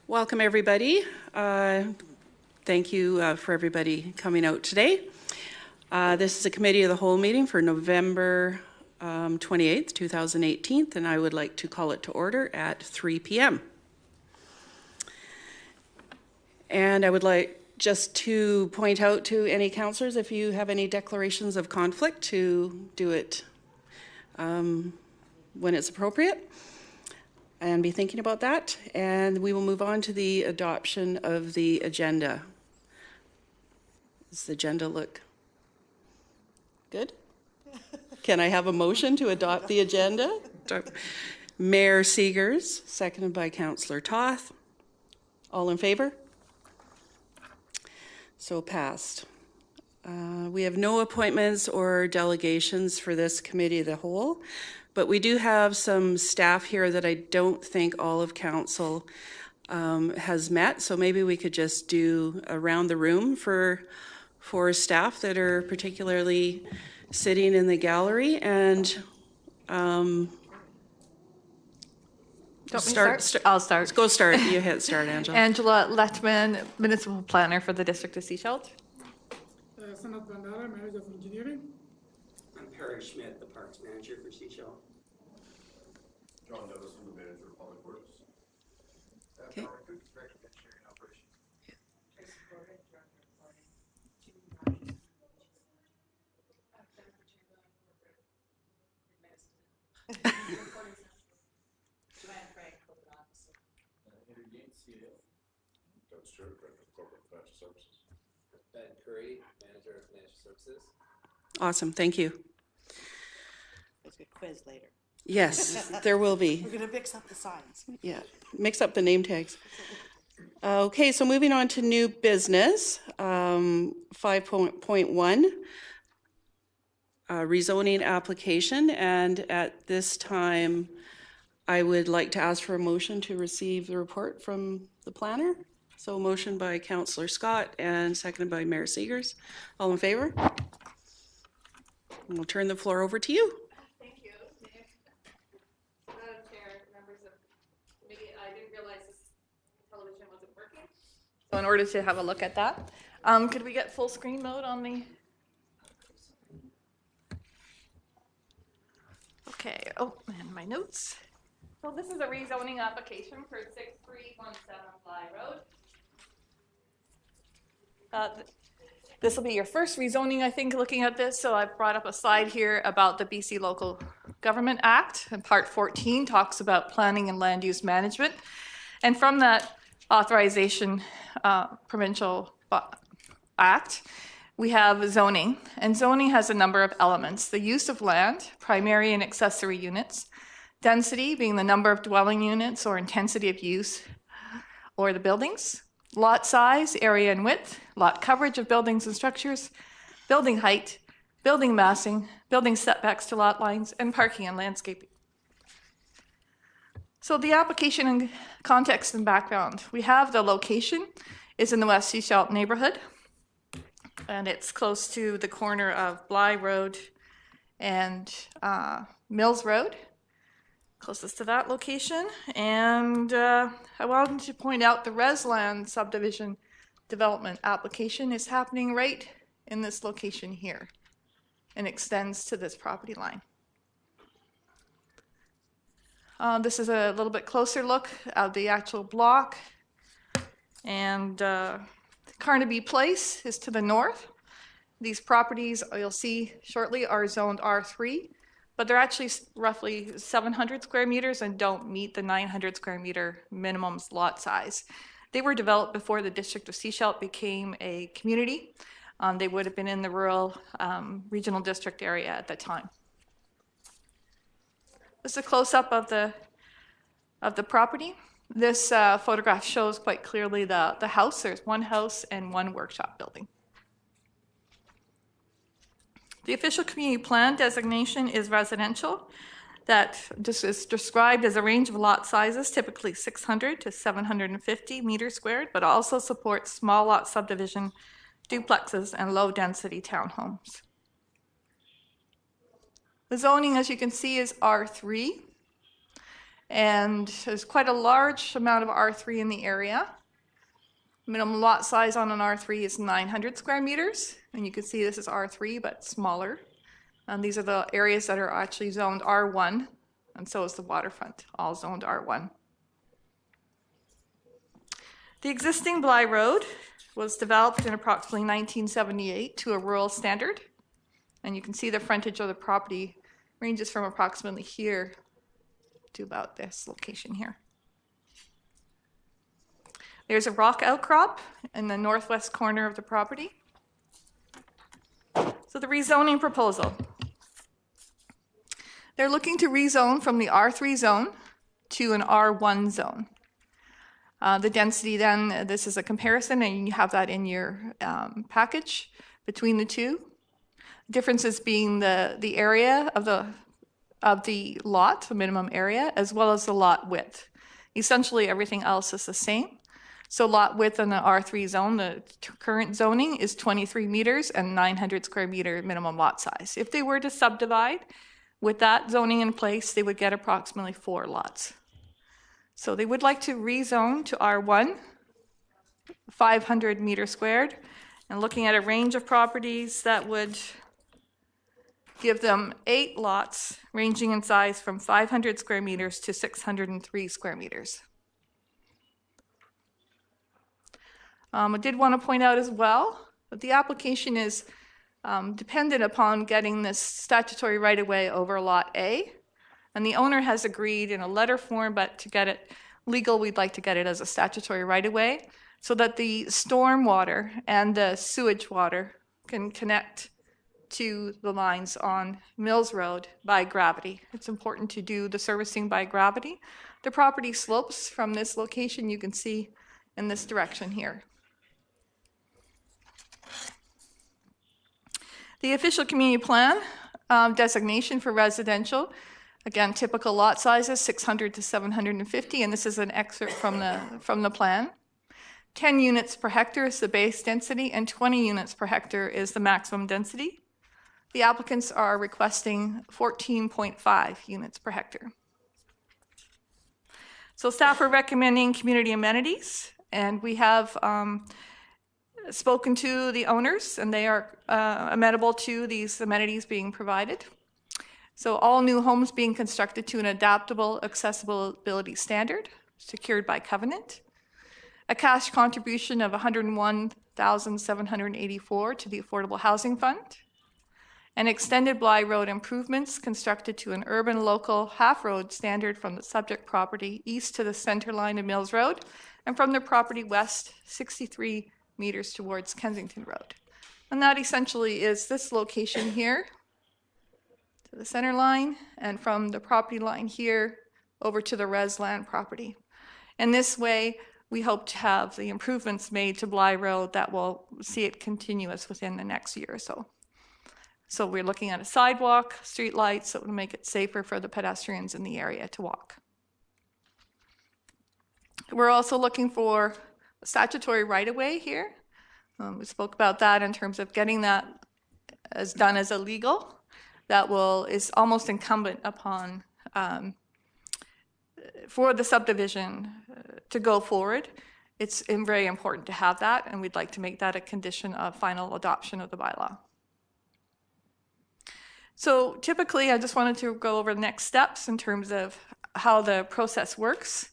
Welcome, everybody. Thank you for everybody coming out today. This is a Committee of the Whole meeting for November 28th, 2018, and I would like to call it to order at 3 p.m. And I would like just to point out to any councillors, if you have any declarations of conflict, to do it when it's appropriate. And be thinking about that. And we will move on to the adoption of the agenda. Does the agenda look good? Can I have a motion to adopt the agenda? Mayor Seegers, seconded by Councillor Toth. All in favor? So passed. We have no appointments or delegations for this Committee of the Whole. But we do have some staff here that I don't think all of council has met. So maybe we could just do around the room for staff that are particularly sitting in the gallery. And I'll start. Go start. You hit start, Angela. Angela Letman, Municipal Planner for the District of Sechelt. Sanat Bandara, Manager of Engineering. I'm Perry Schmidt, the Parks Manager for Sechelt. John Douglas, the Manager of Public Works. Okay. Director of Engineering Operations. Doug Stewart, Director of Corporate Financial Services. Ben Curry, Manager of Financial Services. Awesome. Thank you. There's a quiz later. Yes, there will be. We're going to mix up the signs. Yeah, mix up the name tags. Okay, so moving on to new business, 5.1, rezoning application. And at this time, I would like to ask for a motion to receive the report from the planner. So motion by Councillor Scott and seconded by Mayor Seegers. All in favor? And we'll turn the floor over to you. Thank you, Nick. Madam Chair, members of the committee, I didn't realize this television wasn't working. So in order to have a look at that, could we get full screen mode on the? Okay, oh, and my notes. So this is a rezoning application for 6317 Bly Road. This will be your first rezoning, I think, looking at this. So I've brought up a slide here about the BC Local Government Act, and Part 14 talks about planning and land use management. And from that authorization provincial act, we have zoning. And zoning has a number of elements: the use of land, primary and accessory units, density being the number of dwelling units or intensity of use or the buildings, lot size, area and width, lot coverage of buildings and structures, building height, building massing, building setbacks to lot lines, and parking and landscaping. So the application and context and background. We have the location is in the West Sechelt neighborhood, and it's close to the corner of Bly Road and Mills Road, closest to that location. And I wanted to point out the Resland subdivision development application is happening right in this location here and extends to this property line. This is a little bit closer look at the actual block. And Carnaby Place is to the north. These properties, you'll see shortly, are zoned R3. But they're actually roughly 700 square meters and don't meet the 900 square meter minimum lot size. They were developed before the District of Sechelt became a community. They would have been in the rural regional district area at the time. This is a close-up of the property. This photograph shows quite clearly the house. There's one house and one workshop building. The official community plan designation is residential. That just is described as a range of lot sizes, typically 600 to 750 meters squared, but also supports small lot subdivision, duplexes, and low density townhomes. The zoning, as you can see, is R3. And there's quite a large amount of R3 in the area. Minimum lot size on an R3 is 900 square meters. And you can see this is R3, but smaller. And these are the areas that are actually zoned R1. And so is the waterfront, all zoned R1. The existing Bly Road was developed in approximately 1978 to a rural standard. And you can see the frontage of the property ranges from approximately here to about this location here. There's a rock outcrop in the northwest corner of the property. So the rezoning proposal. They're looking to rezone from the R3 zone to an R1 zone. The density then, this is a comparison, and you have that in your package between the two. Differences being the area of the lot, the minimum area, as well as the lot width. Essentially everything else is the same. So lot width in the R3 zone, the current zoning is 23 meters and 900 square meter minimum lot size. If they were to subdivide with that zoning in place, they would get approximately 4 lots. So they would like to rezone to R1, 500 meters squared, and looking at a range of properties that would give them 8 lots ranging in size from 500 square meters to 603 square meters. I did want to point out as well that the application is dependent upon getting this statutory right-of-way over Lot A. And the owner has agreed in a letter form, but to get it legal, we'd like to get it as a statutory right-of-way so that the storm water and the sewage water can connect to the lines on Mills Road by gravity. It's important to do the servicing by gravity. The property slopes from this location, you can see in this direction here. The official community plan designation for residential, again, typical lot sizes, 600 to 750, and this is an excerpt from the plan. 10 units per hectare is the base density, and 20 units per hectare is the maximum density. The applicants are requesting 14.5 units per hectare. So staff are recommending community amenities, and we have spoken to the owners, and they are amenable to these amenities being provided. So all new homes being constructed to an adaptable accessibility standard, secured by covenant. A cash contribution of $101,784 to the Affordable Housing Fund. And extended Bly Road improvements constructed to an urban local half-road standard from the subject property east to the center line of Mills Road, and from the property west 63 meters towards Kensington Road. And that essentially is this location here to the center line, and from the property line here over to the res land property. And this way, we hope to have the improvements made to Bly Road that will see it continuous within the next year or so. So we're looking at a sidewalk, street lights, that will make it safer for the pedestrians in the area to walk. We're also looking for a statutory right-of-way here. We spoke about that in terms of getting that as done as illegal. That is almost incumbent upon for the subdivision to go forward. It's very important to have that, and we'd like to make that a condition of final adoption of the bylaw. So typically, I just wanted to go over the next steps in terms of how the process works.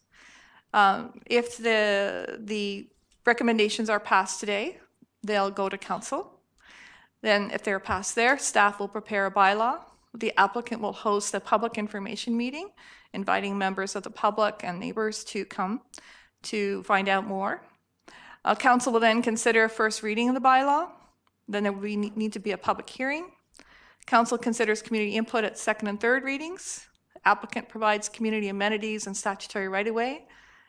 If the recommendations are passed today, they'll go to council. Then if they're passed there, staff will prepare a bylaw. The applicant will host a public information meeting, inviting members of the public and neighbors to come to find out more. Council will then consider a first reading of the bylaw. Then there will need to be a public hearing. Council considers community input at second and third readings. Applicant provides community amenities and statutory right-of-way,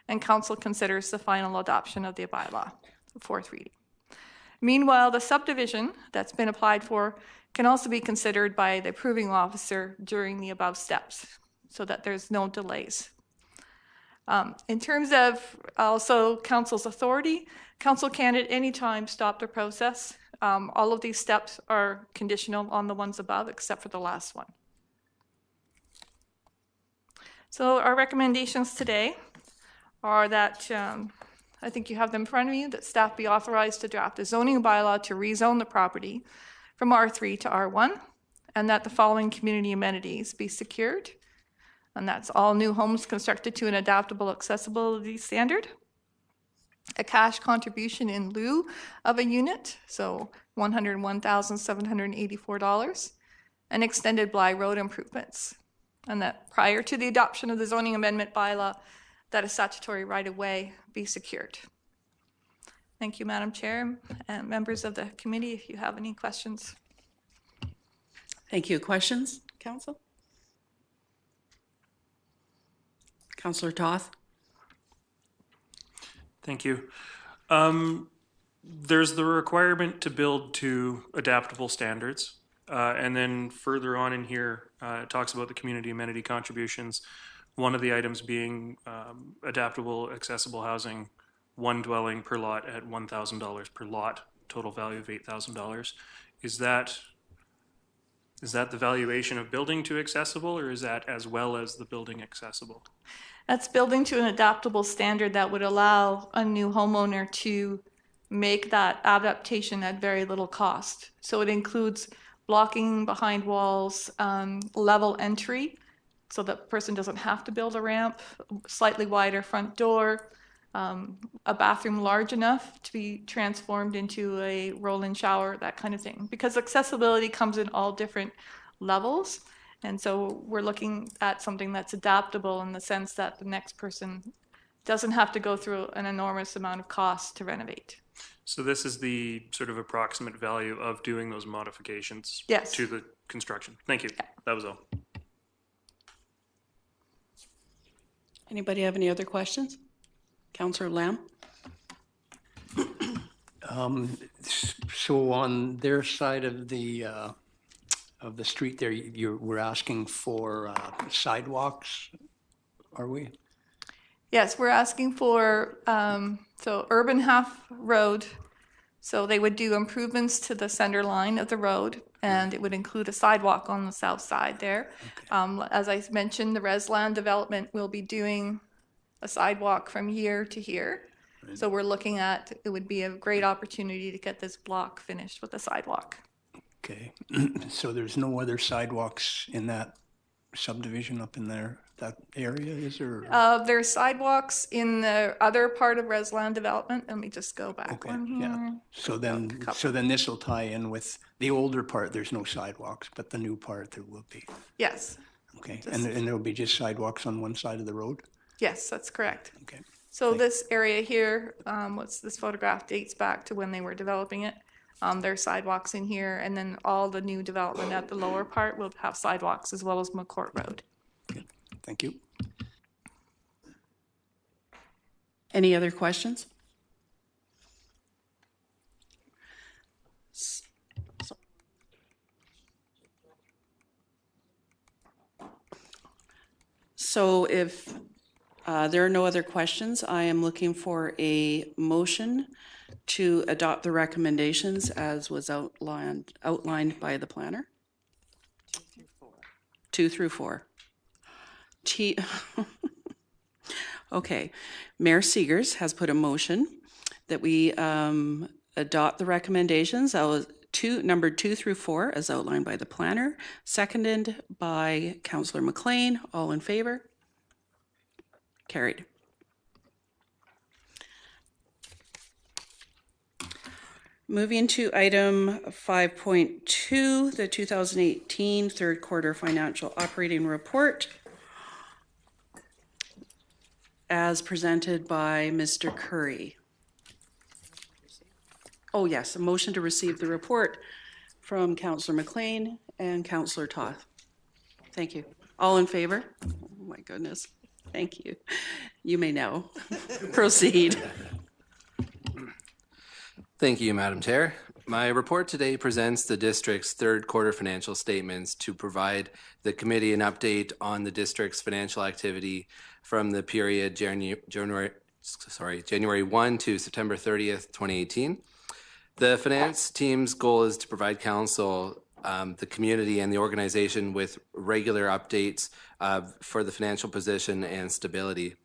and council considers the final adoption of the bylaw, fourth reading. Meanwhile, the subdivision that's been applied for can also be considered by the approving officer during the above steps, so that there's no delays. In terms of also council's authority, council can at any time stop the process. All of these steps are conditional on the ones above, except for the last one. So our recommendations today are that, I think you have them in front of you, that staff be authorized to draft a zoning bylaw to rezone the property from R3 to R1, and that the following community amenities be secured. And that's all new homes constructed to an adaptable accessibility standard, a cash contribution in lieu of a unit, so $101,784, and extended Bly Road improvements. And that prior to the adoption of the zoning amendment bylaw, that a statutory right-of-way be secured. Thank you, Madam Chair, and members of the committee, if you have any questions. Thank you. Questions, Council? Councillor Toth? Thank you. There's the requirement to build to adaptable standards. And then further on in here, it talks about the community amenity contributions. One of the items being adaptable, accessible housing, one dwelling per lot at $1,000 per lot, total value of $8,000. Is that the valuation of building to accessible, or is that as well as the building accessible? That's building to an adaptable standard that would allow a new homeowner to make that adaptation at very little cost. So it includes blocking behind walls, level entry, so that person doesn't have to build a ramp, slightly wider front door, a bathroom large enough to be transformed into a roll-in shower, that kind of thing. Because accessibility comes in all different levels. And so we're looking at something that's adaptable in the sense that the next person doesn't have to go through an enormous amount of cost to renovate. So this is the sort of approximate value of doing those modifications Yes. to the construction. Thank you. That was all. Anybody have any other questions? Councillor Lamb? So on their side of the street there, we're asking for sidewalks, are we? Yes, we're asking for, so urban half road. So they would do improvements to the center line of the road, and it would include a sidewalk on the south side there. Okay. As I mentioned, the Resland development will be doing a sidewalk from here to here. Right. So we're looking at, it would be a great opportunity to get this block finished with a sidewalk. Okay, so there's no other sidewalks in that subdivision up in there, that area, is there? There's sidewalks in the other part of Resland development. Let me just go back Okay, one yeah. here. So then this will tie in with the older part, there's no sidewalks, but the new part there will be. Yes, Okay, and there'll be just sidewalks on one side of the road? yes, that's correct. Okay, So this area here, what's this photograph dates back to when they were developing it. There's sidewalks in here, and then all the new development at the lower part will have sidewalks as well as McCourt Road. good, thank you. Any other questions? So if there are no other questions, I am looking for a motion to adopt the recommendations as was outlined by the planner. 2 through 4. Okay, Mayor Seegers has put a motion that we adopt the recommendations, numbered 2 through 4, as outlined by the planner, seconded by Councillor McLean. All in favor? Carried. Moving to item 5.2, the 2018 third quarter financial operating report, as presented by Mr. Curry. Oh yes, a motion to receive the report from Councillor McLean and Councillor Toth. Thank you. All in favor? Oh my goodness. Thank you. You may now proceed. Thank you, Madam Chair. My report today presents the district's third quarter financial statements to provide the committee an update on the district's financial activity from the period January 1 to September 30th, 2018. The finance team's goal is to provide council the community and the organization with regular updates for the financial position and stability.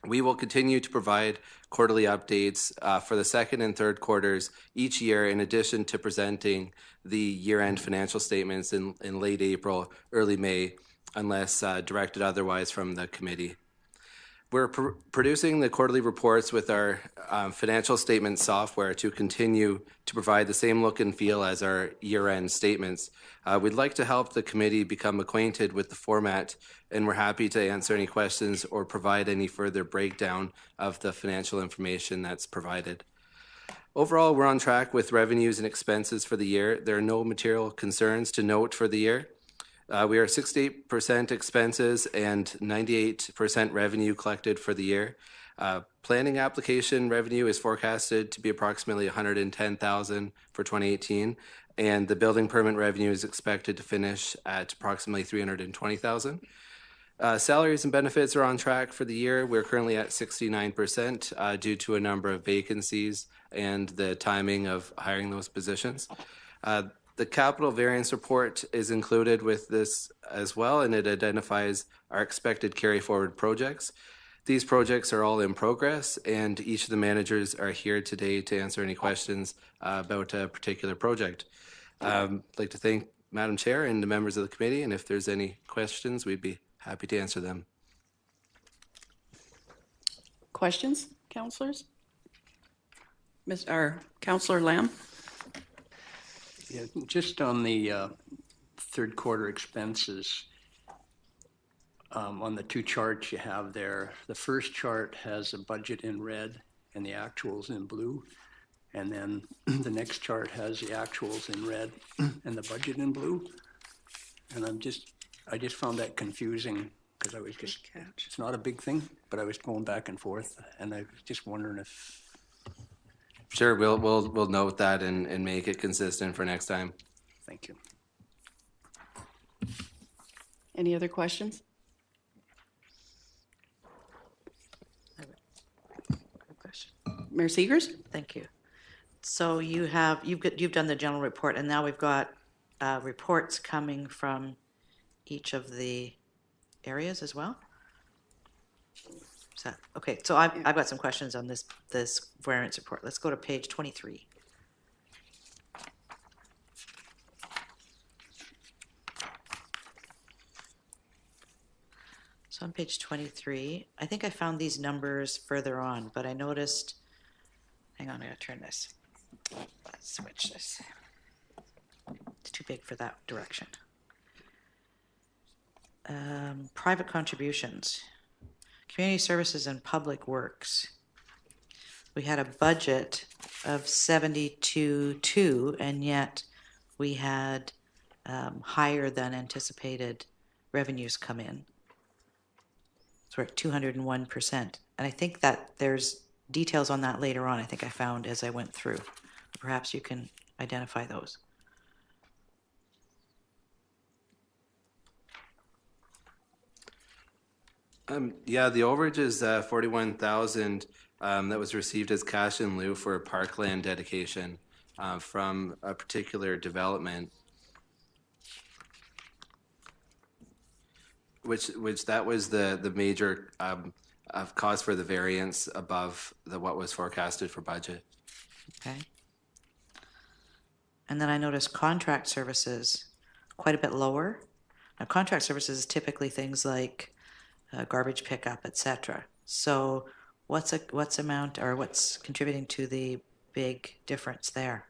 We will continue to provide quarterly updates for the second and third quarters each year, in addition to presenting the year-end financial statements in late April, early May, unless directed otherwise from the committee. We're producing the quarterly reports with our financial statement software to continue to provide the same look and feel as our year-end statements. We'd like to help the committee become acquainted with the format, and we're happy to answer any questions or provide any further breakdown of the financial information that's provided. Overall, we're on track with revenues and expenses for the year. There are no material concerns to note for the year. We are 68% expenses and 98% revenue collected for the year. Planning application revenue is forecasted to be approximately $110,000 for 2018, and the building permit revenue is expected to finish at approximately $320,000. Salaries and benefits are on track for the year. We're currently at 69% due to a number of vacancies and the timing of hiring those positions. The capital variance report is included with this as well, and it identifies our expected carry forward projects. These projects are all in progress, and each of the managers are here today to answer any questions about a particular project. I'd like to thank Madam Chair and the members of the committee, and if there's any questions, we'd be happy to answer them. Questions, councillors? Councillor Lamb? Yeah, just on the third quarter expenses, on the two charts you have there, the first chart has a budget in red and the actuals in blue. And then the next chart has the actuals in red and the budget in blue. And I just found that confusing because I was just, it's not a big thing, but I was going back and forth, and I was just wondering if. Sure, we'll note that and make it consistent for next time. Thank you. Any other questions? Mayor Seegers? Thank you. So you've done the general report, and now we've got reports coming from each of the areas as well? Is that, okay, so I've got some questions on this variance report. Let's go to page 23. So on page 23, I think I found these numbers further on, but I noticed, hang on, I gotta turn this. Let's switch this. It's too big for that direction. Private contributions, community services and public works. We had a budget of 72.2, and yet we had higher than anticipated revenues come in. So we're at 201%. And I think that there's details on that later on, I think I found as I went through. Perhaps you can identify those. Yeah, the overage is 41,000 that was received as cash in lieu for a parkland dedication from a particular development, which that was the major cause for the variance above what was forecasted for budget. Okay. And then I noticed contract services quite a bit lower. Now, contract services is typically things like garbage pickup, etc. So what's contributing to the big difference there?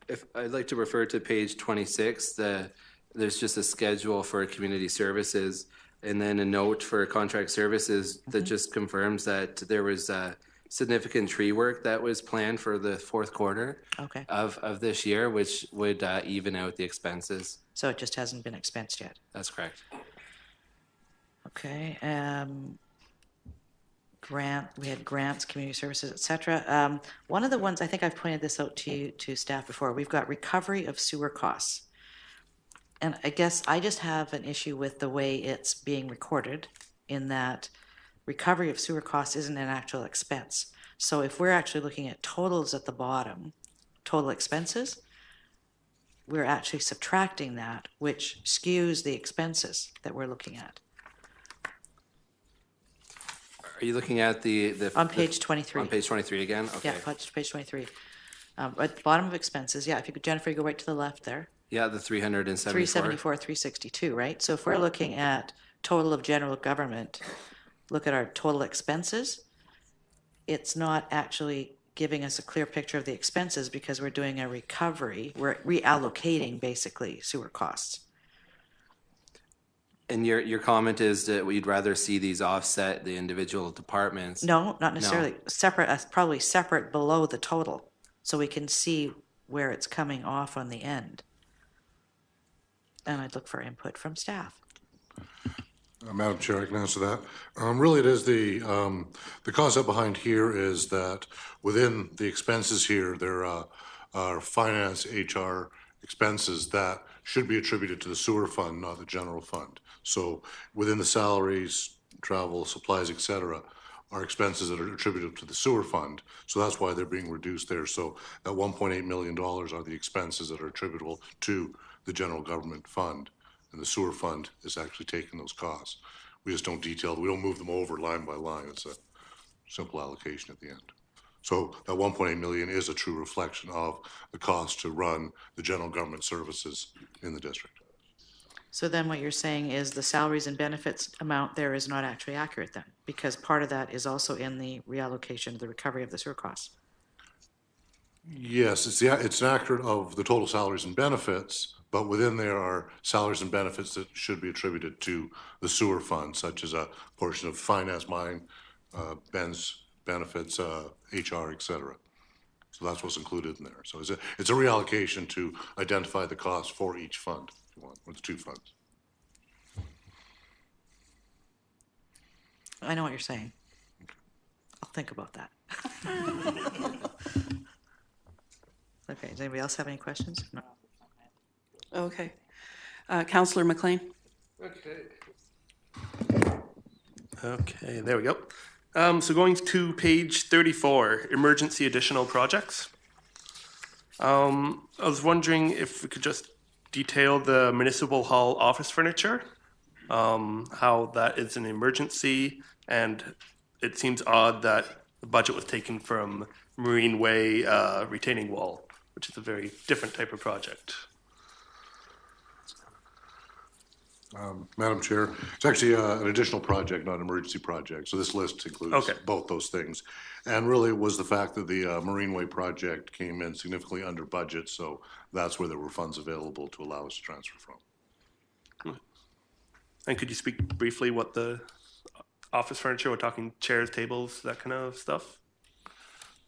If I'd like to refer to page 26, there's just a schedule for community services, and then a note for contract services that just confirms that there was significant tree work that was planned for the fourth quarter of this year, which would even out the expenses. So it just hasn't been expensed yet? That's correct. Okay. We had grants, community services, etc. One of the ones, I think I've pointed this out to staff before, we've got recovery of sewer costs. And I guess I just have an issue with the way it's being recorded, in that recovery of sewer costs isn't an actual expense. So if we're actually looking at totals at the bottom, total expenses, we're actually subtracting that, which skews the expenses that we're looking at. Are you looking at the? On page 23. On page 23 again? Okay. Yeah, page 23. At the bottom of expenses, yeah, if you could, Jennifer, go right to the left there. Yeah, the 374. 374, 362, right? So if we're looking at total of general government, look at our total expenses, it's not actually giving us a clear picture of the expenses because we're doing a recovery. We're reallocating basically sewer costs. And your comment is that we'd rather see these offset the individual departments. No, not necessarily. Separate, probably separate below the total, so we can see where it's coming off on the end. And I'd look for input from staff. Madam Chair, I can answer that. Really, it is the concept behind here is that within the expenses here, there are finance, HR expenses that should be attributed to the sewer fund, not the general fund. So within the salaries, travel, supplies, et cetera, are expenses that are attributed to the sewer fund. So that's why they're being reduced there. So that $1.8 million are the expenses that are attributable to the general government fund. And the sewer fund is actually taking those costs. We just don't detail, we don't move them over line by line. It's a simple allocation at the end. So that 1.8 million is a true reflection of the cost to run the general government services in the district. So then what you're saying is the salaries and benefits amount there is not actually accurate then, because part of that is also in the reallocation of the recovery of the sewer costs. Yes, it's accurate of the total salaries and benefits, but within there are salaries and benefits that should be attributed to the sewer fund, such as a portion of finance, mine, Ben's benefits, HR, et cetera. So that's what's included in there. So it's a reallocation to identify the cost for each fund, if you want, or the two funds. I know what you're saying. I'll think about that. Okay, does anybody else have any questions? No. Okay. Councillor McLean? Okay, there we go. So going to page 34, emergency additional projects. I was wondering if we could just detail the municipal hall office furniture, how that is an emergency, and it seems odd that the budget was taken from Marine Way retaining wall, which is a very different type of project. Madam Chair, it's actually an additional project, not an emergency project. So this list includes both those things. And really it was the fact that the Marine Way project came in significantly under budget. So that's where there were funds available to allow us to transfer from. And could you speak briefly what the office furniture, we're talking chairs, tables, that kind of stuff?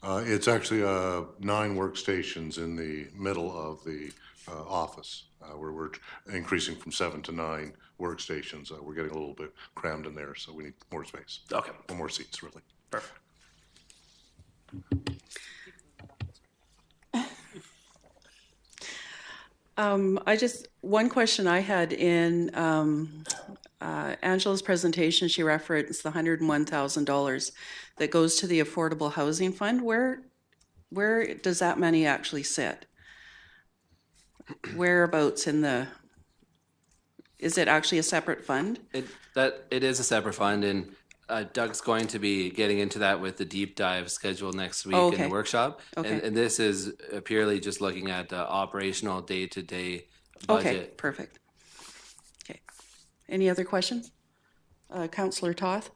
It's actually 9 workstations in the middle of the office, where we're increasing from 7 to 9 workstations. We're getting a little bit crammed in there, so we need more space. Okay. Or more seats, really. Perfect. One question I had in Angela's presentation, she referenced the $101,000 that goes to the Affordable Housing Fund. Where does that money actually sit? Whereabouts in the, is it actually a separate fund? It is a separate fund, and Doug's going to be getting into that with the deep dive scheduled next week in the workshop. Okay. And this is purely just looking at operational day-to-day budget. Okay, perfect. Okay. Any other questions? Councillor Toth?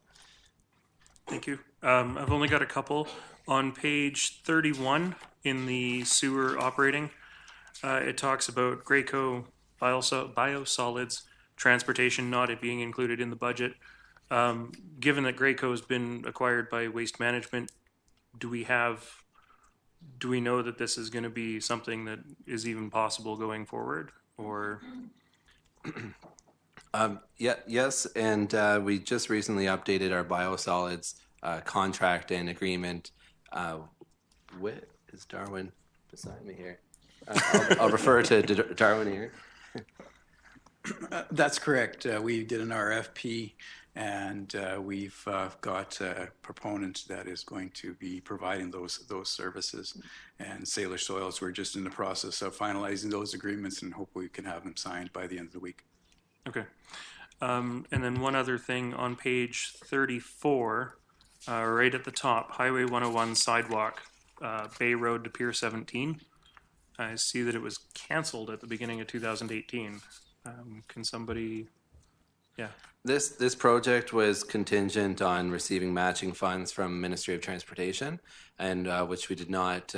Thank you. I've only got a couple. On page 31 in the sewer operating, it talks about Graco biosolids transportation not being included in the budget. Given that Graco has been acquired by Waste Management, do we know that this is going to be something that is even possible going forward, or? Yes, and we just recently updated our biosolids contract and agreement. Is Darwin beside me here? I'll refer to Darwin here. That's correct. We did an RFP, and we've got a proponent that is going to be providing those services. And Sailor Soils, we're just in the process of finalizing those agreements and hope we can have them signed by the end of the week. Okay. And then one other thing on page 34, right at the top, Highway 101 sidewalk, Bay Road to Pier 17. I see that it was canceled at the beginning of 2018. Can somebody, yeah. This project was contingent on receiving matching funds from Ministry of Transportation, and which we did not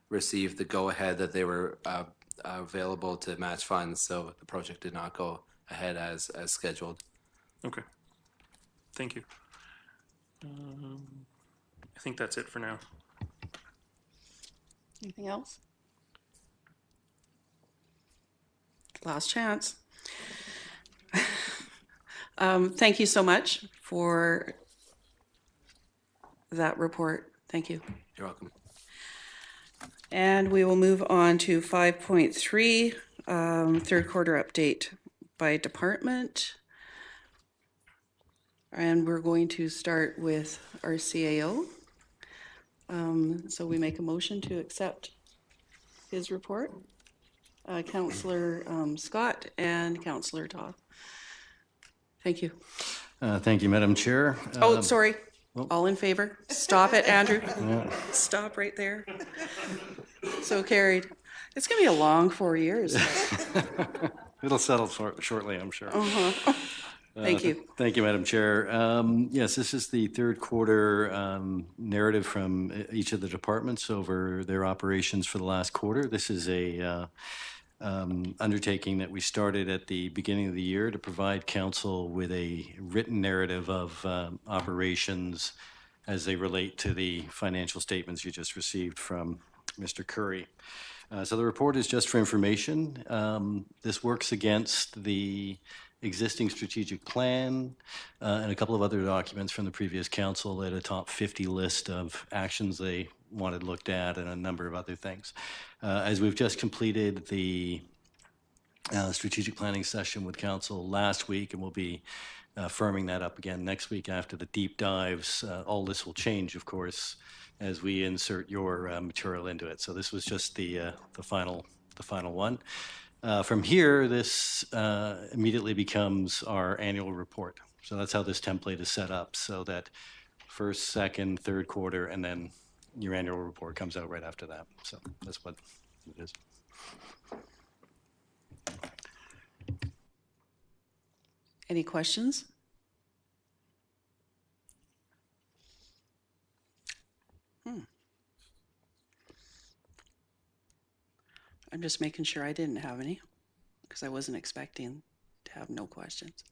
receive the go-ahead that they were available to match funds, so the project did not go ahead as scheduled. Okay. Thank you. I think that's it for now. Anything else? Last chance. Thank you so much for that report. Thank you. You're welcome. And we will move on to 5.3, third quarter update by department. And we're going to start with our CAO. So we make a motion to accept his report. Councillor Scott and Councillor Toth. Thank you. Thank you, Madam Chair. Oh, sorry. All in favor? Stop it, Andrew. Stop right there. So carried. It's going to be a long 4 years. It'll settle shortly, I'm sure. Thank you. Thank you, Madam Chair. Yes, this is the third quarter narrative from each of the departments over their operations for the last quarter. This is a undertaking that we started at the beginning of the year to provide council with a written narrative of operations as they relate to the financial statements you just received from Mr. Curry. So the report is just for information. This works against the existing strategic plan and a couple of other documents from the previous council that a top 50 list of actions they wanted looked at and a number of other things. As we've just completed the strategic planning session with council last week, and we'll be firming that up again next week after the deep dives. All this will change, of course, as we insert your material into it. So this was just the final one. From here, this immediately becomes our annual report. So that's how this template is set up, so that first, second, third quarter, and then your annual report comes out right after that. So that's what it is. Any questions? I'm just making sure I didn't have any, because I wasn't expecting to have no questions.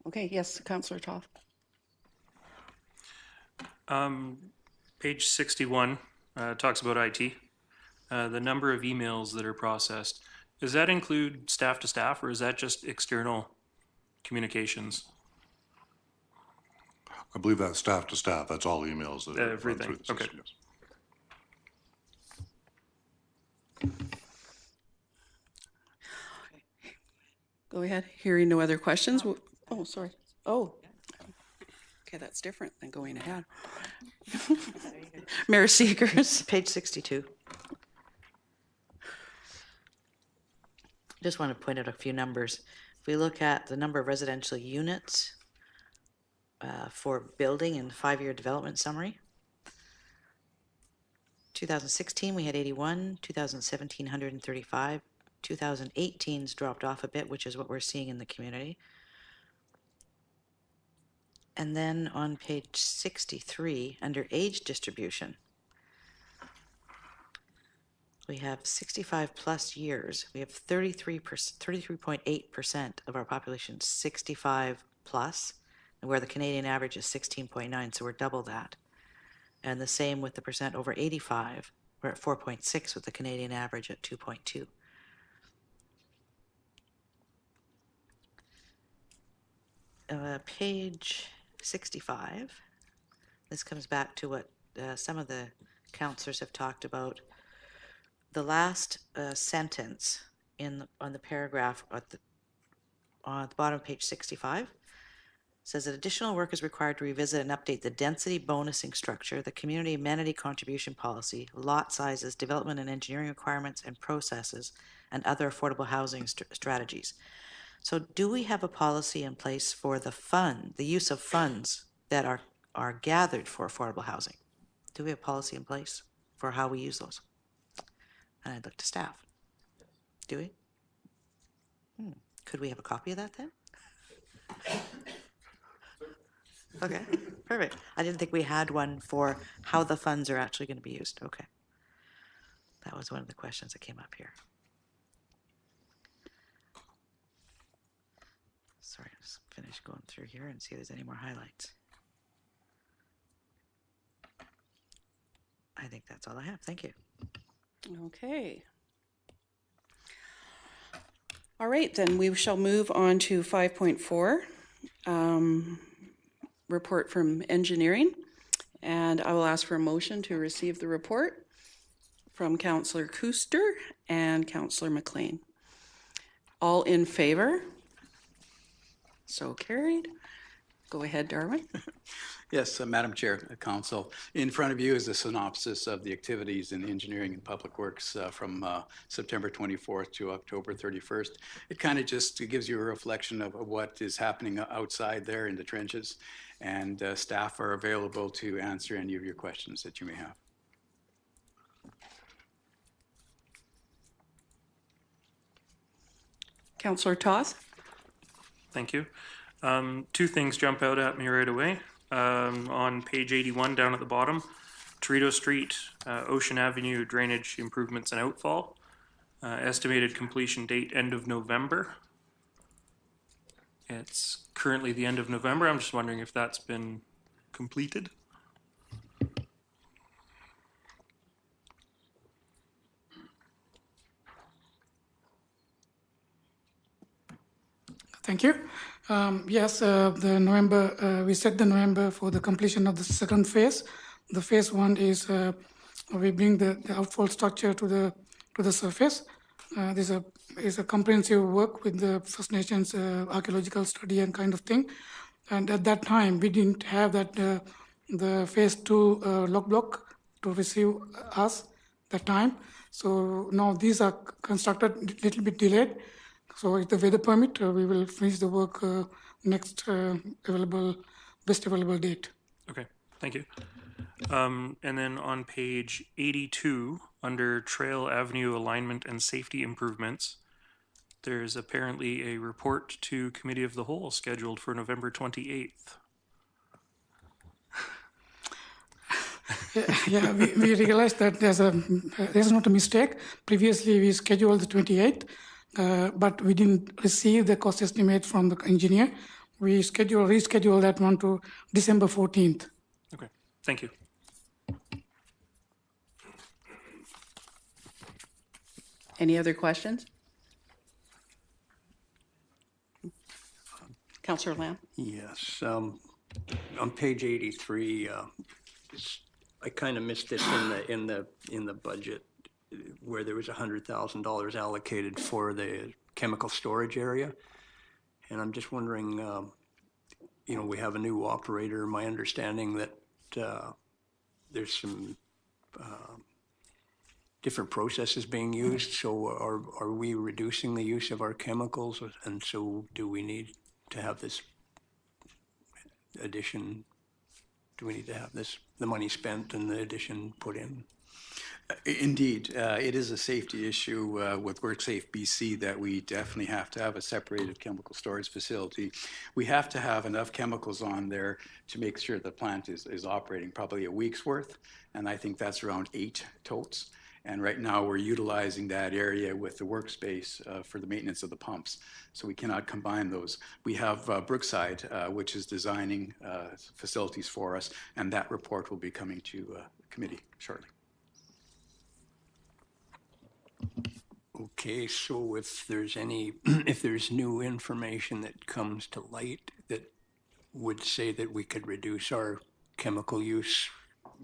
Okay, yes, Councillor Toth. Page 61 talks about IT. The number of emails that are processed. Does that include staff to staff, or is that just external communications? I believe that's staff to staff. That's all emails that are run Everything. through the Okay. system, yes. Go ahead. Hearing no other questions. Oh, sorry. Oh. Okay, that's different than going ahead. Mayor Seegers. Page 62. Just want to point out a few numbers. If we look at the number of residential units for building in the 5-year development summary, 2016 we had 81, 2017 135, 2018's dropped off a bit, which is what we're seeing in the community. And then on page 63, under age distribution, we have 65 plus years. We have 33.8% of our population 65 plus, and where the Canadian average is 16.9, so we're double that. And the same with the percent over 85. We're at 4.6 with the Canadian average at 2.2. Page 65. This comes back to what some of the counselors have talked about. The last sentence on the paragraph on the bottom of page 65 says that additional work is required to revisit and update the density bonusing structure, the community amenity contribution policy, lot sizes, development and engineering requirements and processes, and other affordable housing strategies. So do we have a policy in place for the use of funds that are gathered for affordable housing? Do we have policy in place for how we use those? And I'd look to staff. Do we? Could we have a copy of that then? Okay, perfect. I didn't think we had one for how the funds are actually going to be used. Okay. That was one of the questions that came up here. Sorry, just finish going through here and see if there's any more highlights. I think that's all I have. Thank you. Okay. All right, then we shall move on to 5.4, report from engineering. And I will ask for a motion to receive the report from Councillor Kuster and Councillor McLean. All in favor? So carried. Go ahead, Darwin. Yes, Madam Chair, Council. In front of you is a synopsis of the activities in engineering and public works from September 24th to October 31st. It kind of just gives you a reflection of what is happening outside there in the trenches, and staff are available to answer any of your questions that you may have. Councillor Toth. Thank you. Two things jump out at me right away. On page 81 down at the bottom, Torito Street, Ocean Avenue drainage improvements and outfall. Estimated completion date end of November. It's currently the end of November. I'm just wondering if that's been completed. Thank you. Yes, the November, we set the November for the completion of the second phase. The phase one is we bring the outfall structure to the surface. This is a comprehensive work with the First Nations archaeological study and kind of thing. And at that time, we didn't have that the phase two log block to receive us that time. So now these are constructed a little bit delayed. So if the weather permit, we will finish the work next best available date. Okay, thank you. And then on page 82, under Trail Avenue Alignment and Safety Improvements, there's apparently a report to Committee of the Whole scheduled for November 28th. Yeah, we realized that there's not a mistake. Previously, we scheduled the 28th. But we didn't receive the cost estimate from the engineer. We reschedule that one to December 14th. Okay, thank you. Any other questions? Councillor Lamb. Yes, on page 83, I kind of missed it in the budget, where there was $100,000 allocated for the chemical storage area. And I'm just wondering, we have a new operator. My understanding that there's some different processes being used. So are we reducing the use of our chemicals? And so do we need to have this addition? Do we need to have the money spent and the addition put in? Indeed, it is a safety issue with WorkSafe BC that we definitely have to have a separated chemical storage facility. We have to have enough chemicals on there to make sure the plant is operating probably a week's worth, and I think that's around 8 totes. And right now we're utilizing that area with the workspace for the maintenance of the pumps, so we cannot combine those. We have Brookside, which is designing facilities for us, and that report will be coming to committee shortly. Okay, so if there's new information that comes to light that would say that we could reduce our chemical use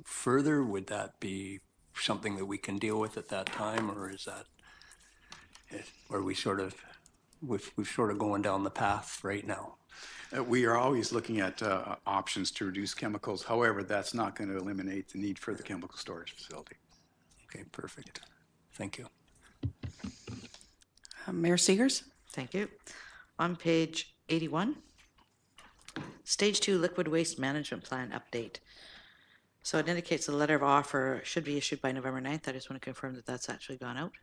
further, would that be something that we can deal with at that time, or is that, are we sort of, we've sort of going down the path right now? We are always looking at options to reduce chemicals. However, that's not going to eliminate the need for the chemical storage facility. Okay, perfect. Thank you. Mayor Segers? Thank you. On page 81, Stage 2 Liquid Waste Management Plan Update. So it indicates the letter of offer should be issued by November 9th. I just want to confirm that that's actually gone out.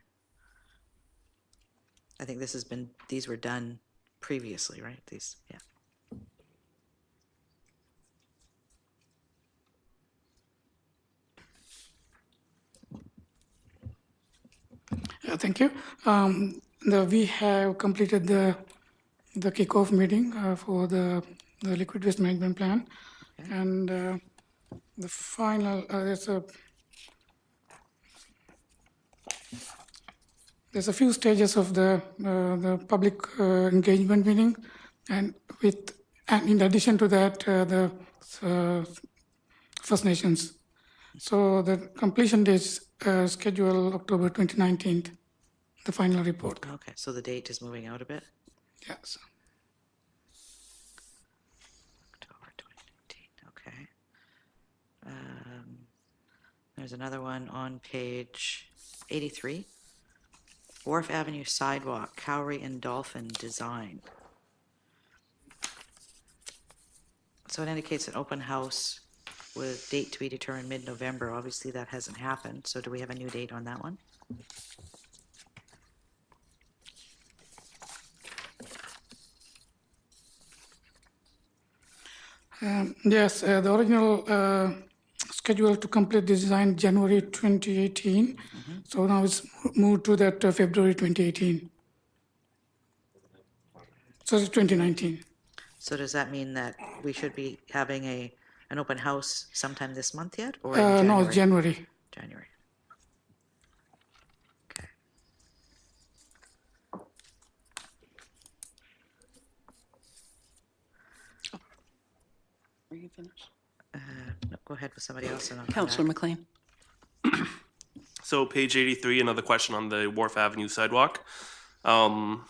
I think this has been, these were done previously, right? These, yeah. Thank you. We have completed the kickoff meeting for the liquid waste management plan, and the final there's a few stages of the public engagement meeting, and in addition to that, the First Nations. So the completion date is scheduled October 2019, the final report. Okay, so the date is moving out a bit? Yes. October 2019, okay. There's another one on page 83. Wharf Avenue Sidewalk, Cowrie and Dolphin Design. So it indicates an open house with date to be determined mid-November. Obviously, that hasn't happened. So do we have a new date on that one? Yes, the original schedule to complete the design January 2018. So now it's moved to that February 2018. So it's 2019. So does that mean that we should be having an open house sometime this month yet? Or in January? No, it's January. January. Okay. Are you finished? No, go ahead with somebody else. And I'll come Councillor back. McLean. So page 83, another question on the Wharf Avenue sidewalk. The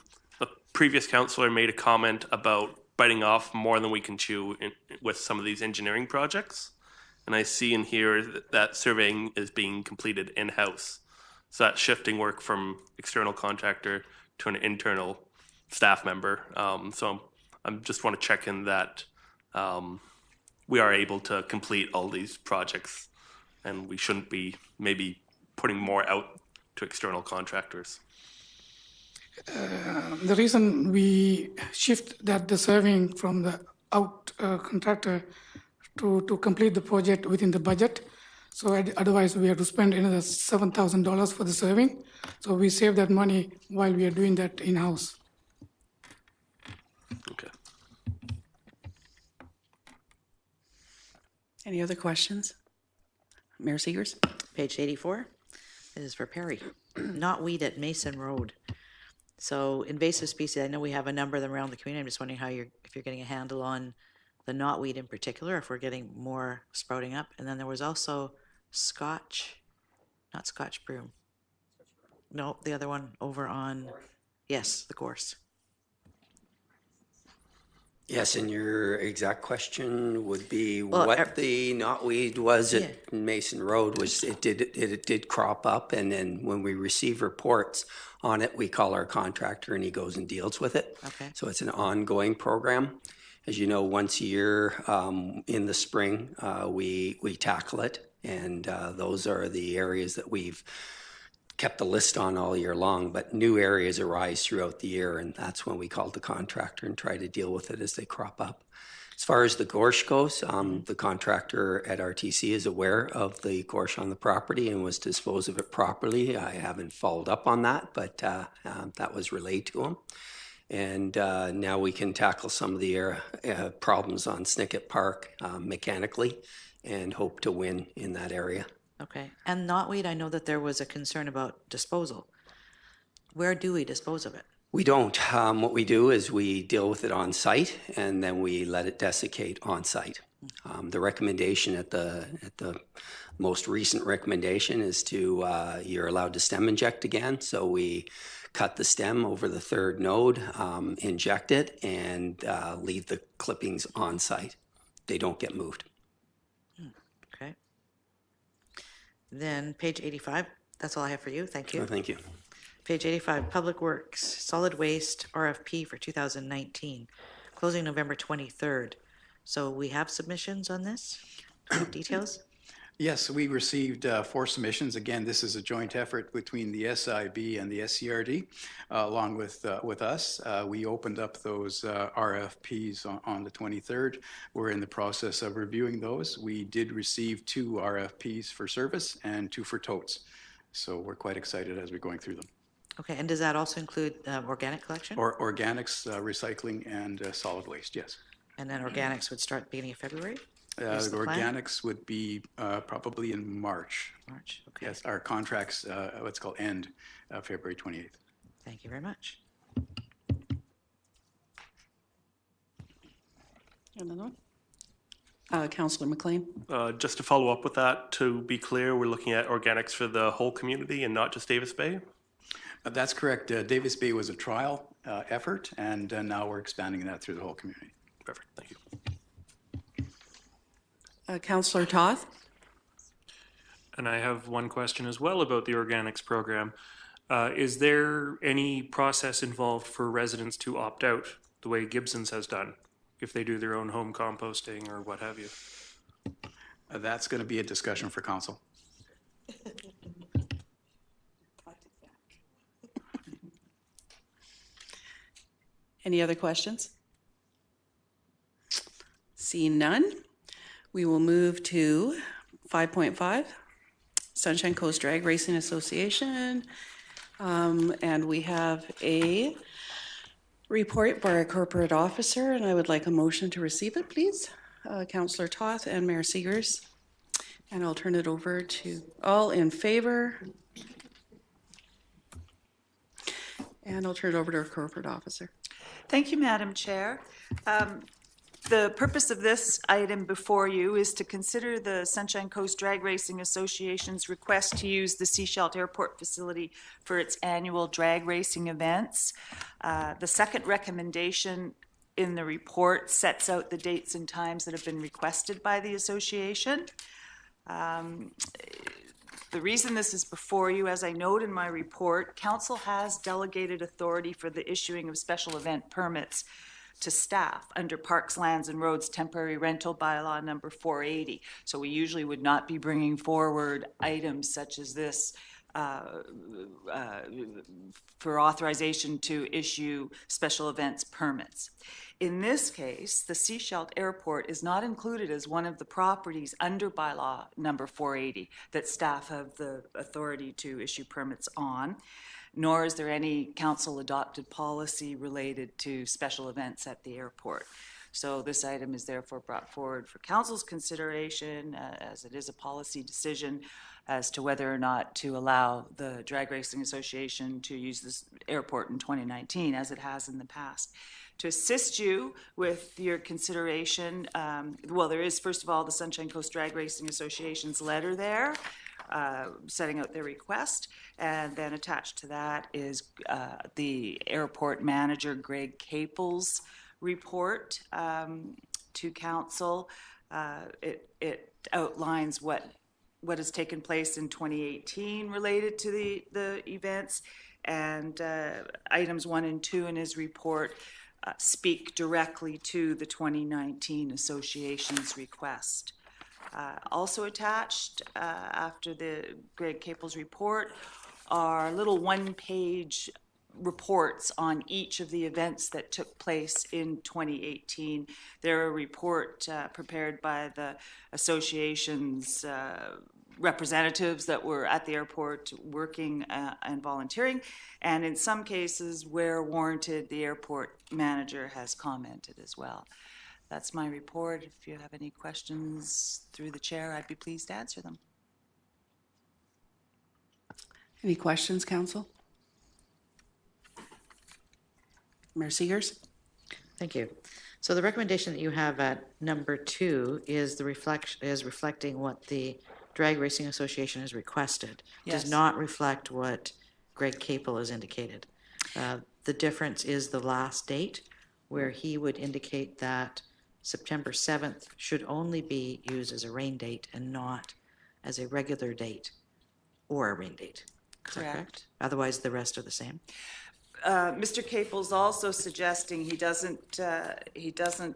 previous councillor made a comment about biting off more than we can chew with some of these engineering projects. And I see in here that surveying is being completed in-house. So that's shifting work from external contractor to an internal staff member. So I just want to check in that we are able to complete all these projects and we shouldn't be maybe putting more out to external contractors. The reason we shift the surveying from the out contractor to complete the project within the budget. So otherwise we have to spend another $7,000 for the surveying. So we save that money while we are doing that in-house. Okay. Any other questions? Mayor Segers? Page 84 is for Perry. Knotweed at Mason Road. So invasive species, I know we have a number of them around the community. I'm just wondering how if you're getting a handle on the knotweed in particular, if we're getting more sprouting up. And then there was also not Scotch broom. No, the other one over on, yes, the gorse. Yes, and your exact question would be Well, what the knotweed was at Mason Road was it did crop up, and then when we receive reports on it, we call our contractor and he goes and deals with it. Okay. So it's an ongoing program. As you know, once a year in the spring, we tackle it, and those are the areas that we've kept the list on all year long, but new areas arise throughout the year, and that's when we call the contractor and try to deal with it as they crop up. As far as the gorse goes, the contractor at RTC is aware of the gorse on the property and was to dispose of it properly. I haven't followed up on that, but that was relayed to him. And now we can tackle some of the problems on Snicket Park mechanically and hope to win in that area. Okay. And knotweed, I know that there was a concern about disposal. Where do we dispose of it? We don't. What we do is we deal with it on site, and then we let it desiccate on site. The recommendation at the most recent recommendation is to you're allowed to stem inject again. So we cut the stem over the third node, inject it, and leave the clippings on site. They don't get moved. Okay. Then page 85, that's all I have for you. Thank you. Oh, thank you. Page 85, Public Works, Solid Waste RFP for 2019, closing November 23rd. So we have submissions on this? Details? Yes, we received 4 submissions. Again, this is a joint effort between the SIB and the SCRD, along with us. We opened up those RFPs on the 23rd. We're in the process of reviewing those. We did receive 2 RFPs for service and 2 for totes. So we're quite excited as we're going through them. Okay, and does that also include organic collection? Or organics, recycling, and solid waste, yes. And then organics would start beginning of February? The organics would be probably in March. March, okay. Yes, our contracts, what's called end February 28th. Thank you very much. Another one? Councillor McLean. Just to follow up with that, to be clear, we're looking at organics for the whole community and not just Davis Bay? That's correct. Davis Bay was a trial effort, and now we're expanding that through the whole community. Perfect, thank you. Councillor Toth. And I have one question as well about the organics program. Is there any process involved for residents to opt out the way Gibson's has done if they do their own home composting or what have you? That's going to be a discussion for council. Any other questions? Seeing none, we will move to 5.5, Sunshine Coast Drag Racing Association. And we have a report by our corporate officer, and I would like a motion to receive it, please. Councillor Toth and Mayor Seegers. And I'll turn it over to all in favor. And I'll turn it over to our corporate officer. Thank you, Madam Chair. The purpose of this item before you is to consider the Sunshine Coast Drag Racing Association's request to use the Sechelt Airport facility for its annual drag racing events. The second recommendation in the report sets out the dates and times that have been requested by the association. The reason this is before you, as I note in my report, Council has delegated authority for the issuing of special event permits to staff under Parks, Lands and Roads Temporary Rental Bylaw number 480. So we usually would not be bringing forward items such as this for authorization to issue special events permits. In this case, the Sechelt Airport is not included as one of the properties under bylaw number 480 that staff have the authority to issue permits on, nor is there any council adopted policy related to special events at the airport. So this item is therefore brought forward for council's consideration as it is a policy decision as to whether or not to allow the Drag Racing Association to use this airport in 2019 as it has in the past. To assist you with your consideration, well, there is first of all the Sunshine Coast Drag Racing Association's letter there setting out their request, and then attached to that is the airport manager Greg Capel's report to council. It outlines what has taken place in 2018 related to the events, and items 1 and 2 in his report speak directly to the 2019 association's request. Also attached after the Greg Capel's report are little one-page reports on each of the events that took place in 2018. They're a report prepared by the association's representatives that were at the airport working and volunteering, and in some cases where warranted, the airport manager has commented as well. That's my report. If you have any questions through the chair, I'd be pleased to answer them. Any questions, council? Mayor Seegers? Thank you. So the recommendation that you have at number 2 is reflecting what the Drag Racing Association has requested. Yes. Does not reflect what Greg Capel has indicated. The difference is the last date, where he would indicate that September 7th should only be used as a rain date and not as a regular date or a rain date. Is that correct? Otherwise, the rest are the same. Mr. Capel's also suggesting he doesn't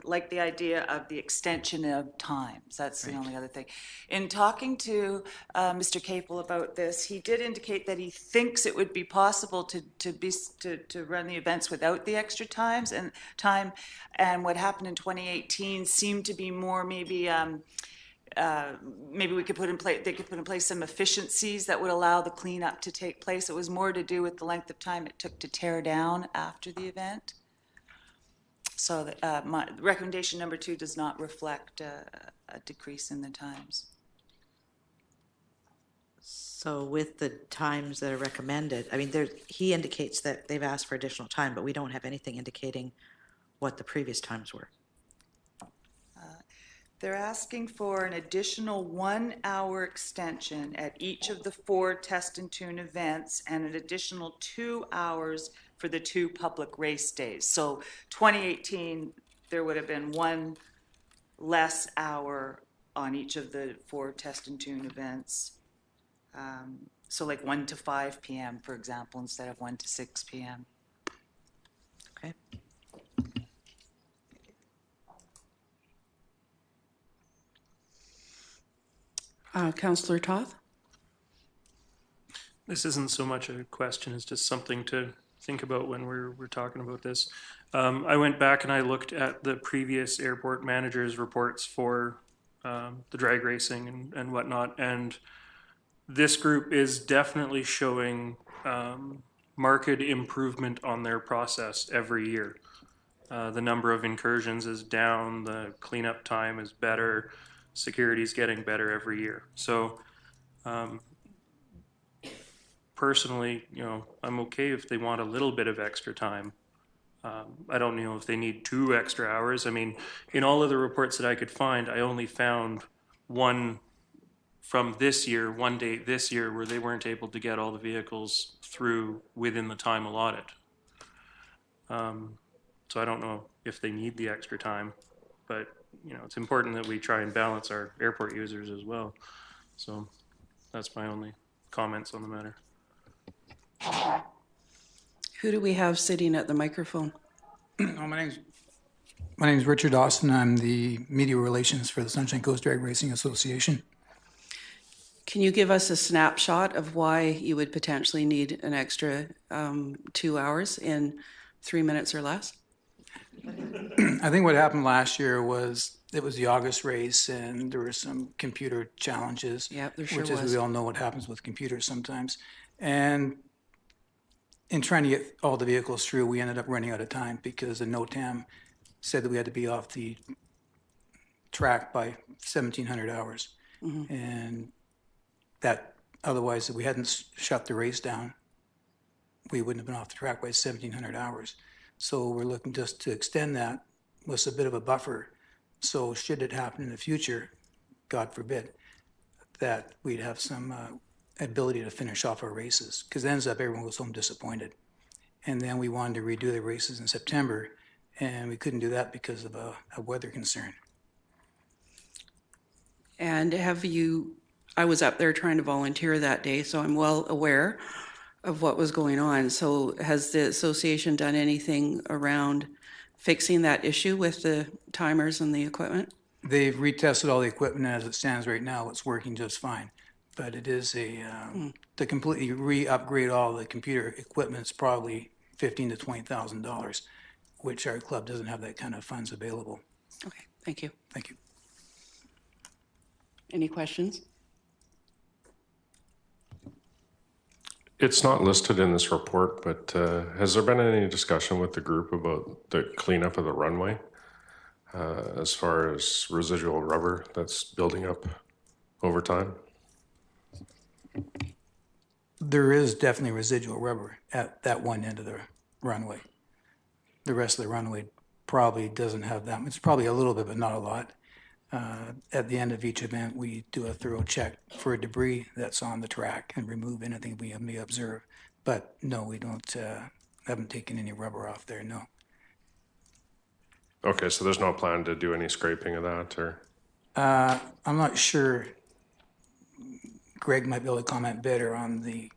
like the idea of the extension of times. That's the only other thing. In talking to Mr. Capel about this, he did indicate that he thinks it would be possible to run the events without the extra times and time. And what happened in 2018 seemed to be more maybe. Maybe we could they could put in place some efficiencies that would allow the cleanup to take place. It was more to do with the length of time it took to tear down after the event. So my recommendation number 2 does not reflect a decrease in the times. So with the times that are recommended, I mean, he indicates that they've asked for additional time, but we don't have anything indicating what the previous times were. They're asking for an additional 1-hour extension at each of the 4 test and tune events and an additional 2 hours for the 2 public race days. So 2018, there would have been 1 less hour on each of the 4 test and tune events. So like 1 to 5 p.m., for example, instead of 1 to 6 p.m. Okay. Councillor Toth? This isn't so much a question, it's just something to think about when we're talking about this. I went back and I looked at the previous airport managers' reports for the drag racing and whatnot, and this group is definitely showing marked improvement on their process every year. The number of incursions is down, the cleanup time is better, security is getting better every year. So personally, I'm okay if they want a little bit of extra time. I don't know if they need 2 extra hours. I mean, in all of the reports that I could find, I only found one from this year, one date this year, where they weren't able to get all the vehicles through within the time allotted. So I don't know if they need the extra time, but it's important that we try and balance our airport users as well. So that's my only comments on the matter. Who do we have sitting at the microphone? My name is Richard Dawson. I'm the media relations for the Sunshine Coast Drag Racing Association. Can you give us a snapshot of why you would potentially need an extra 2 hours in 3 minutes or less? I think what happened last year was it was the August race and there were some computer challenges. Yeah, there sure which, was. as we all know, what happens with computers sometimes. And in trying to get all the vehicles through, we ended up running out of time because the NOTAM said that we had to be off the track by 1,700 hours. Mm-hmm. And that, otherwise, if we hadn't shut the race down, we wouldn't have been off the track by 1,700 hours. So we're looking just to extend that with a bit of a buffer. So should it happen in the future, God forbid, that we'd have some ability to finish off our races. Because it ends up everyone goes home disappointed. And then we wanted to redo the races in September, and we couldn't do that because of a weather concern. And I was up there trying to volunteer that day, so I'm well aware of what was going on. So has the association done anything around fixing that issue with the timers and the equipment? They've retested all the equipment as it stands right now. It's working just fine. But it is to completely re-upgrade all the computer equipment is probably $15,000 to $20,000, which our club doesn't have that kind of funds available. Okay, thank you. Thank you. Any questions? It's not listed in this report, but has there been any discussion with the group about the cleanup of the runway as far as residual rubber that's building up over time? There is definitely residual rubber at that one end of the runway. the rest of the runway probably doesn't have that. It's probably a little bit, but not a lot. At the end of each event, we do a thorough check for debris that's on the track and remove anything we may observe. But no, we don't, haven't taken any rubber off there, no. Okay, so there's no plan to do any scraping of that, or? I'm not sure. Greg might be able to comment better on the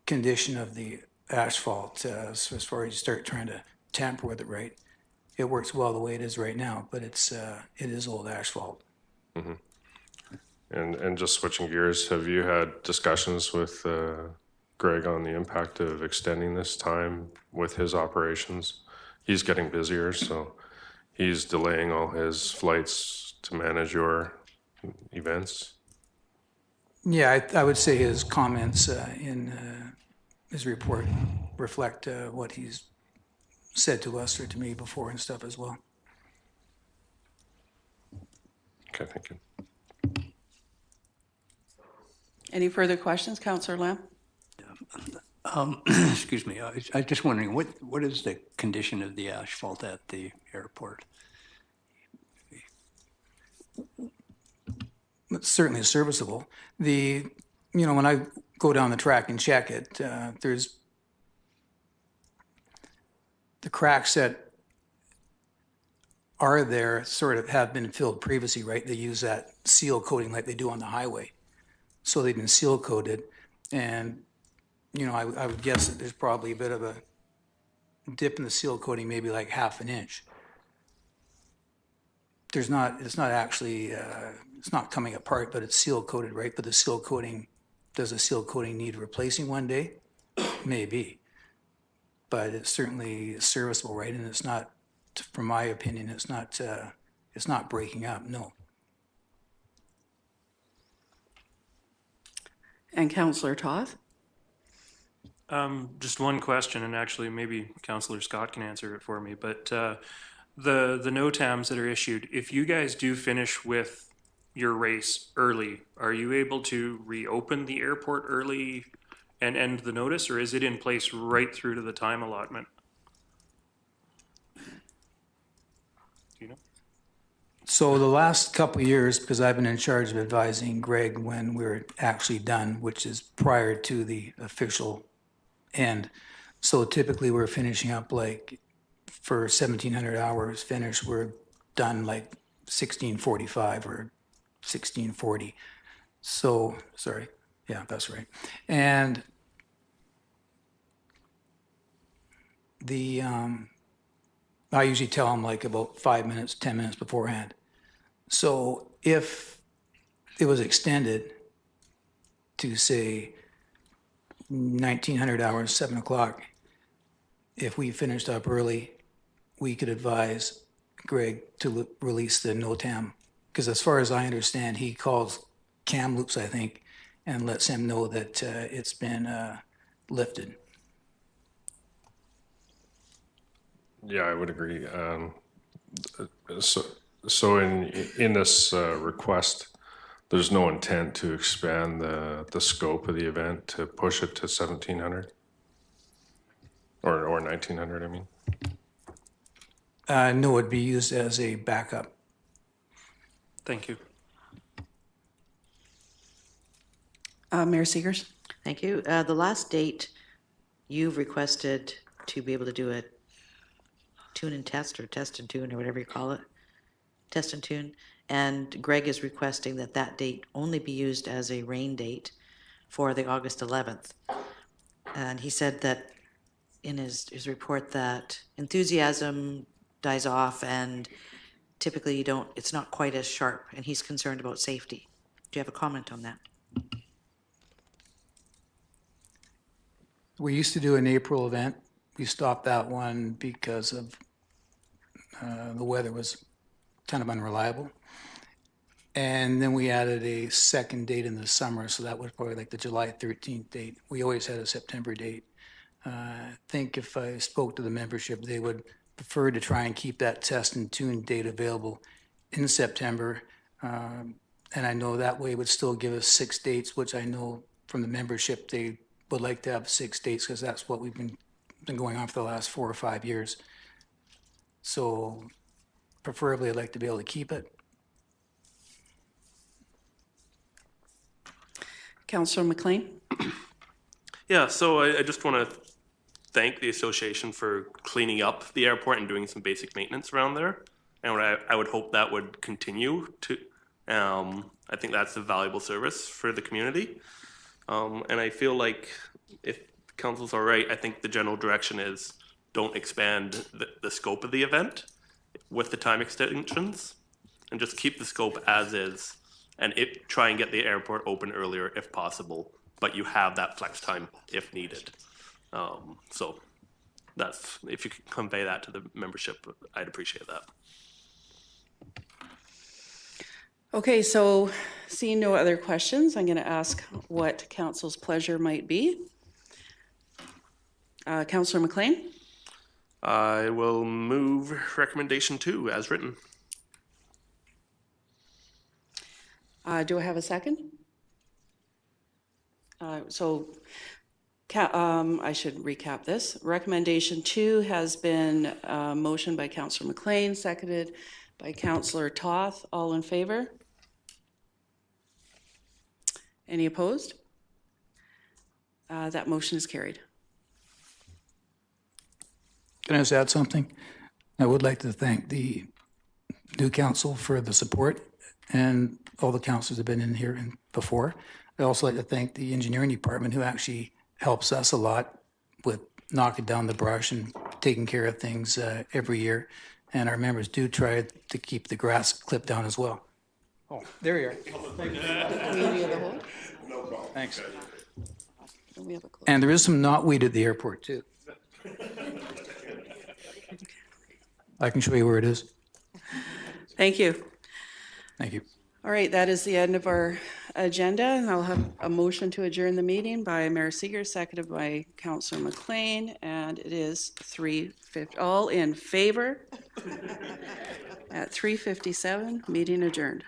condition of the asphalt so as far as you start trying to tamper with it, right? It works well the way it is right now, but it is old asphalt. Mm-hmm. And just switching gears, have you had discussions with Greg on the impact of extending this time with his operations? He's getting busier, so he's delaying all his flights to manage your events. Yeah, I would say his comments in his report reflect what he's said to us or to me before and stuff as well. Okay, thank you. Any further questions, Councillor Lamb? Excuse me, I was just wondering, what is the condition of the asphalt at the airport? It's certainly serviceable. When I go down the track and check it, there's the cracks that are there sort of have been filled previously, right? They use that seal coating like they do on the highway. So they've been seal coated, and I would guess that there's probably a bit of a dip in the seal coating, maybe like half an inch. It's not actually, it's not coming apart, but it's seal coated, right? But the seal coating, does the seal coating need replacing one day? Maybe. But it's certainly serviceable, right? And it's not, from my opinion, it's not breaking up, no. And Councillor Toth? Just one question, and actually maybe Councillor Scott can answer it for me, but the NOTAMs that are issued, if you guys do finish with your race early, are you able to reopen the airport early and end the notice, or is it in place right through to the time allotment? Do you know? So the last couple of years, because I've been in charge of advising Greg when we're actually done, which is prior to the official end. So typically we're finishing up like for 1,700 hours finish, we're done like 16:45 or 16:40. So, sorry. Yeah, that's right. And I usually tell them like about 5 minutes, 10 minutes beforehand. So if it was extended to say 1,900 hours, 7 o'clock, if we finished up early, we could advise Greg to release the NOTAM. Because as far as I understand, he calls Kamloops, I think, and lets him know that it's been lifted. Yeah, I would agree. So in this request, there's no intent to expand the scope of the event to push it to 1,700 or 1,900. I mean. No, it'd be used as a backup. Thank you. Mayor Seegers? Thank you. The last date you've requested to be able to do a tune and test or test and tune or whatever you call it, test and tune, and Greg is requesting that that date only be used as a rain date for the August 11th. And he said that in his report that enthusiasm dies off and typically it's not quite as sharp, and he's concerned about safety. Do you have a comment on that? We used to do an April event. We stopped that one because of the weather was kind of unreliable. And then we added a second date in the summer, so that was probably like the July 13th date. We always had a September date. I think if I spoke to the membership, they would prefer to try and keep that test and tune date available in September. And I know that way would still give us 6 dates, which I know from the membership they would like to have 6 dates because that's what we've been going on for the last 4 or 5 years. So preferably, I'd like to be able to keep it. Councillor McLean? Yeah, so I just want to thank the association for cleaning up the airport and doing some basic maintenance around there. And I would hope that would continue to, I think that's a valuable service for the community. And I feel like if the council's all right, I think the general direction is don't expand the scope of the event with the time extensions and just keep the scope as is and try and get the airport open earlier if possible, but you have that flex time if needed. So that's, if you could convey that to the membership, I'd appreciate that. Okay, so seeing no other questions, I'm going to ask what council's pleasure might be. Councillor McLean? I will move recommendation 2 as written. Do I have a second? I should recap this. Recommendation 2 has been motioned by Councillor McLean, seconded by Councillor Toth. All in favor? Any opposed? That motion is carried. Can I just add something? I would like to thank the new council for the support, and all the councils have been in here before. I'd also like to thank the engineering department, who actually helps us a lot with knocking down the brush and taking care of things every year. And our members do try to keep the grass clipped down as well. Oh, there you are. Community of the whole? No problem. Thanks. We have a close. And there is some knotweed at the airport too. I can show you where it is. Thank you. Thank you. All right, that is the end of our agenda. I'll have a motion to adjourn the meeting by Mayor Seeger, seconded by Councillor McLean, and it is 3:50. All in favor? At 3:57, meeting adjourned.